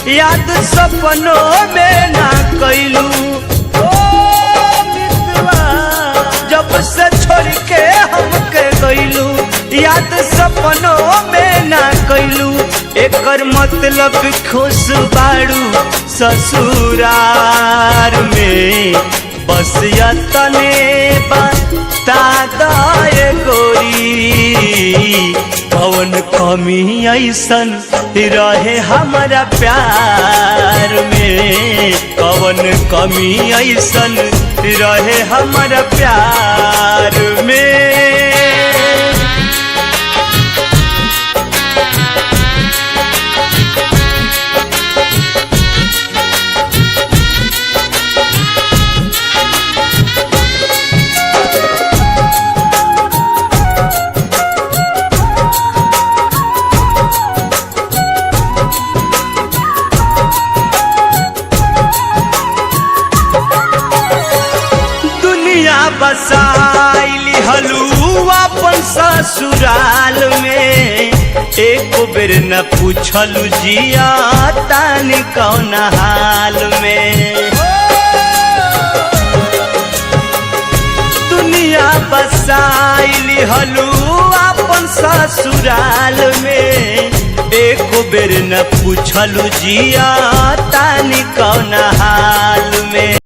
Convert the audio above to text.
याद सपनों में ना कैलू। जब से छोड़ के हमके गइलू याद सपनों में ना कैलू। एकर मतलब खुश बाड़ू ससुरार में, बस यतने बता दे गोरी कौन कमी ऐसन रहे हमारा प्यार में, कौन कमी ऐसन रहे हमारा प्यार में। बसाइली हलू अपन ससुराल में, एक बेर न पूछलू जिया तानी कौन हाल में। दुनिया बसाइली हलू अपन ससुराल में, एक बेर न पूछलू जिया तानी कौन हाल में।